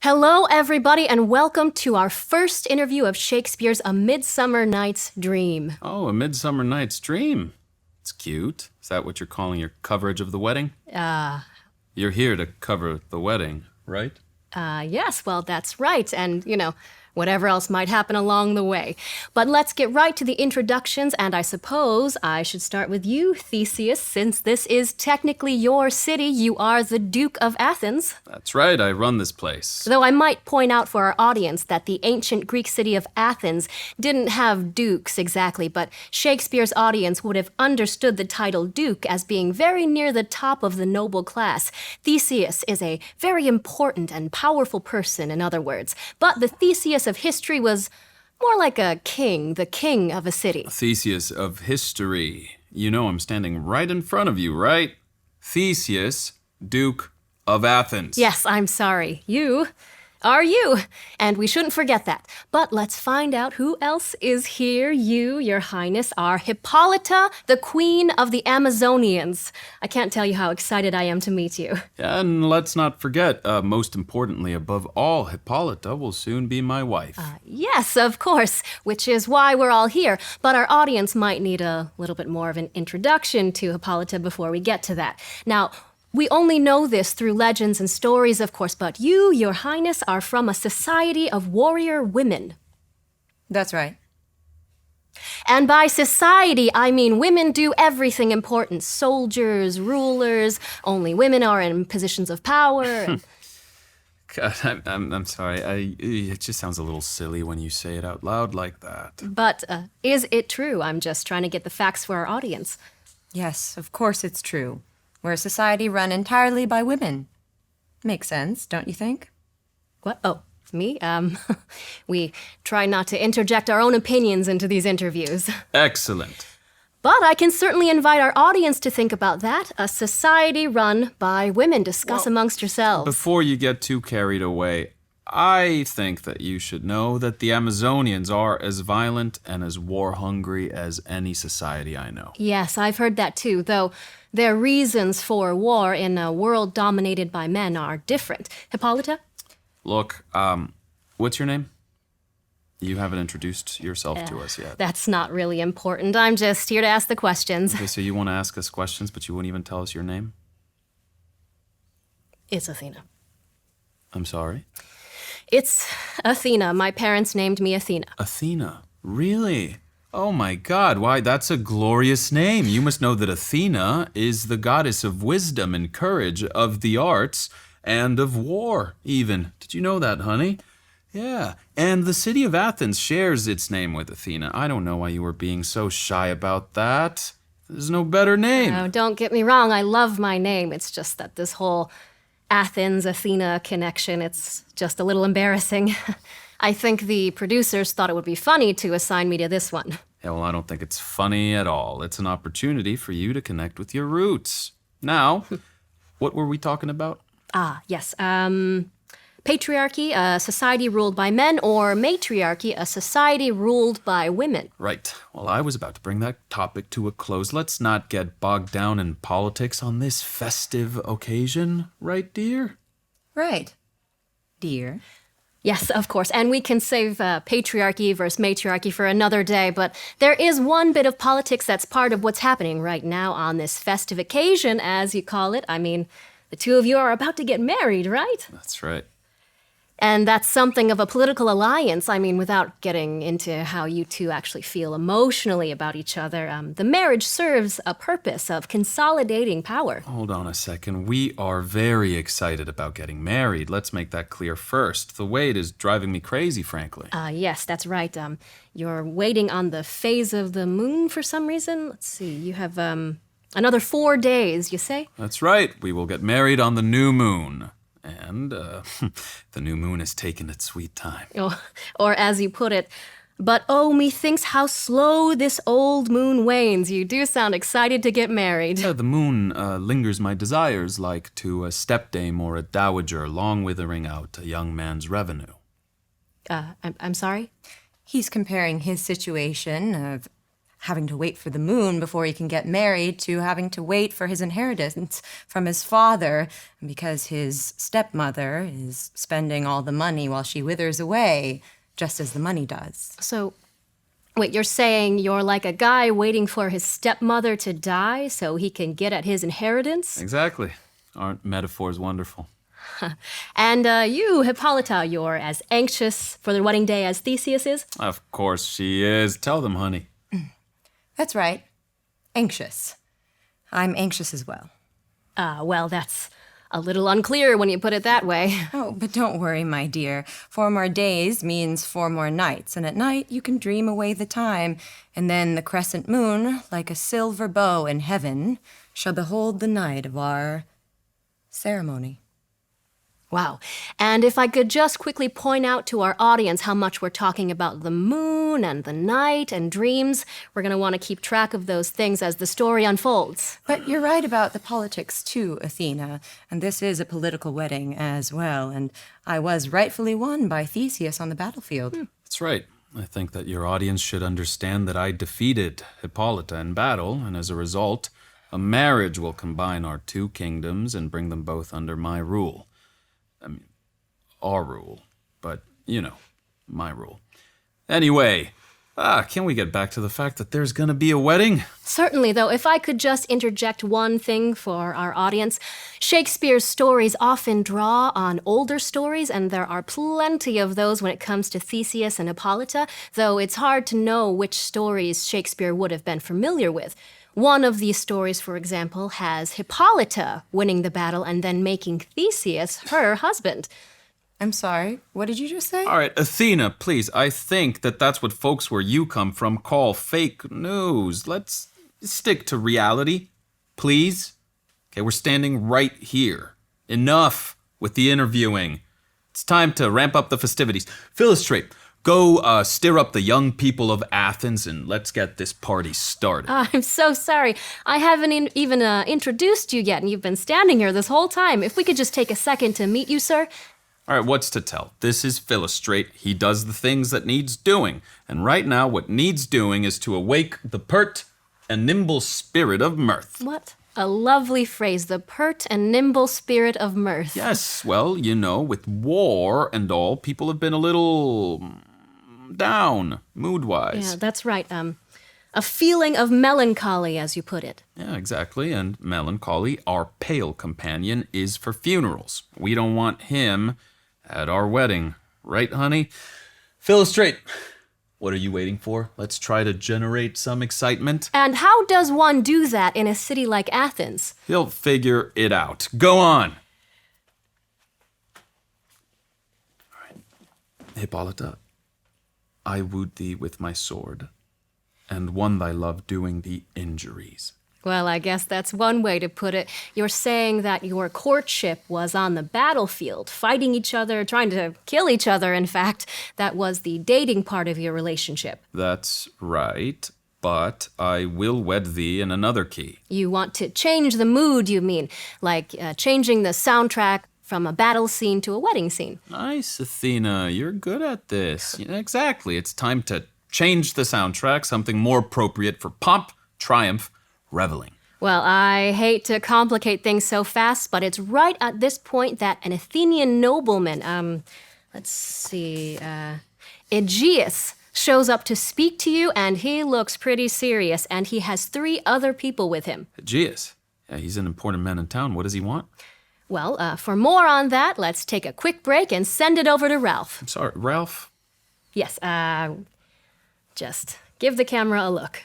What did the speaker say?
Hello, everybody, and welcome to our first interview of Shakespeare's A Midsummer Night's Dream. Oh, A Midsummer Night's Dream. It's cute. Is that what you're calling your coverage of the wedding? You're here to cover the wedding, right? Yes, well, that's right, and, whatever else might happen along the way. But let's get right to the introductions, and I suppose I should start with you, Theseus, since this is technically your city. You are the Duke of Athens. That's right, I run this place. Though I might point out for our audience that the ancient Greek city of Athens didn't have dukes exactly, but Shakespeare's audience would have understood the title duke as being very near the top of the noble class. Theseus is a very important and powerful person, in other words. But the Theseus of history was more like a king, the king of a city. Theseus of history. You know I'm standing right in front of you, right? Theseus, Duke of Athens. Yes, I'm sorry. You are you, and we shouldn't forget that. But let's find out who else is here. You, Your Highness, are Hippolyta, the Queen of the Amazonians. I can't tell you how excited I am to meet you. And let's not forget, most importantly, above all, Hippolyta will soon be my wife. Yes, of course, which is why we're all here. But our audience might need a little bit more of an introduction to Hippolyta before we get to that. Now, we only know this through legends and stories, of course, but you, Your Highness, are from a society of warrior women. That's right. And by society, I mean women do everything important. Soldiers, rulers, only women are in positions of power. God, I'm sorry. It just sounds a little silly when you say it out loud like that. But is it true? I'm just trying to get the facts for our audience. Yes, of course it's true. We're a society run entirely by women. Makes sense, don't you think? What? Oh, me? We try not to interject our own opinions into these interviews. Excellent. But I can certainly invite our audience to think about that. A society run by women. Discuss amongst yourselves. Before you get too carried away, I think that you should know that the Amazonians are as violent and as war-hungry as any society I know. Yes, I've heard that too, though their reasons for war in a world dominated by men are different. Hippolyta? Look, what's your name? You haven't introduced yourself to us yet. That's not really important. I'm just here to ask the questions. Okay, so you want to ask us questions, but you won't even tell us your name? It's Athena. I'm sorry? It's Athena. My parents named me Athena. Athena? Really? Oh my God, why, that's a glorious name. You must know that Athena is the goddess of wisdom and courage, of the arts, and of war, even. Did you know that, honey? Yeah, and the city of Athens shares its name with Athena. I don't know why you were being so shy about that. There's no better name. Oh, don't get me wrong, I love my name. It's just that this whole Athens-Athena connection, it's just a little embarrassing. I think the producers thought it would be funny to assign me to this one. Yeah, well, I don't think it's funny at all. It's an opportunity for you to connect with your roots. Now, what were we talking about? Yes. Patriarchy, a society ruled by men, or matriarchy, a society ruled by women. Right. Well, I was about to bring that topic to a close. Let's not get bogged down in politics on this festive occasion. Right, dear? Right. Dear. Yes, of course, and we can save patriarchy versus matriarchy for another day, but there is one bit of politics that's part of what's happening right now on this festive occasion, as you call it. I mean, the two of you are about to get married, right? That's right. And that's something of a political alliance. I mean, without getting into how you two actually feel emotionally about each other, the marriage serves a purpose of consolidating power. Hold on a second. We are very excited about getting married. Let's make that clear first. The wait is driving me crazy, frankly. Yes, that's right. You're waiting on the phase of the moon for some reason. Let's see, you have another 4 days, you say? That's right. We will get married on the new moon. And the new moon has taken its sweet time. Or as you put it, but oh, methinks how slow this old moon wanes. You do sound excited to get married. The moon lingers my desires like to a stepdame or a dowager, long withering out a young man's revenue. I'm sorry? He's comparing his situation of having to wait for the moon before he can get married to having to wait for his inheritance from his father because his stepmother is spending all the money while she withers away, just as the money does. So, wait, you're saying you're like a guy waiting for his stepmother to die so he can get at his inheritance? Exactly. Aren't metaphors wonderful? And you, Hippolyta, you're as anxious for the wedding day as Theseus is? Of course she is. Tell them, honey. That's right. Anxious. I'm anxious as well. Well, that's a little unclear when you put it that way. Oh, but don't worry, my dear. 4 more days means 4 more nights, and at night you can dream away the time, and then the crescent moon, like a silver bow in heaven, shall behold the night of our ceremony. Wow. And if I could just quickly point out to our audience how much we're talking about the moon and the night and dreams, we're going to want to keep track of those things as the story unfolds. But you're right about the politics too, Athena, and this is a political wedding as well, and I was rightfully won by Theseus on the battlefield. That's right. I think that your audience should understand that I defeated Hippolyta in battle, and as a result, a marriage will combine our 2 kingdoms and bring them both under my rule. I mean, our rule, but, my rule. Anyway, can we get back to the fact that there's gonna be a wedding? Certainly, though, if I could just interject one thing for our audience. Shakespeare's stories often draw on older stories, and there are plenty of those when it comes to Theseus and Hippolyta, though it's hard to know which stories Shakespeare would have been familiar with. One of these stories, for example, has Hippolyta winning the battle and then making Theseus her husband. I'm sorry, what did you just say? All right, Athena, please, I think that that's what folks where you come from call fake news. Let's stick to reality, please. Okay, we're standing right here. Enough with the interviewing. It's time to ramp up the festivities. Philostrate, go stir up the young people of Athens and let's get this party started. I'm so sorry. I haven't even introduced you yet, and you've been standing here this whole time. If we could just take a second to meet you, sir. All right, what's to tell? This is Philostrate. He does the things that needs doing. And right now, what needs doing is to awake the pert and nimble spirit of mirth. What a lovely phrase, the pert and nimble spirit of mirth. Yes, well, with war and all, people have been a little down, mood-wise. Yeah, that's right. A feeling of melancholy, as you put it. Yeah, exactly. And melancholy, our pale companion, is for funerals. We don't want him at our wedding. Right, honey? Philostrate, what are you waiting for? Let's try to generate some excitement. And how does one do that in a city like Athens? He'll figure it out. Go on! All right. Hippolyta, I wooed thee with my sword, and won thy love doing thee injuries. Well, I guess that's one way to put it. You're saying that your courtship was on the battlefield, fighting each other, trying to kill each other, in fact. That was the dating part of your relationship. That's right, but I will wed thee in another key. You want to change the mood, you mean? Like changing the soundtrack from a battle scene to a wedding scene. Nice, Athena. You're good at this. Yeah, exactly. It's time to change the soundtrack, something more appropriate for pomp, triumph, reveling. Well, I hate to complicate things so fast, but it's right at this point that an Athenian nobleman, Aegeus, shows up to speak to you, and he looks pretty serious, and he has 3 other people with him. Aegeus? Yeah, he's an important man in town. What does he want? Well, for more on that, let's take a quick break and send it over to Ralph. I'm sorry, Ralph? Yes, just give the camera a look.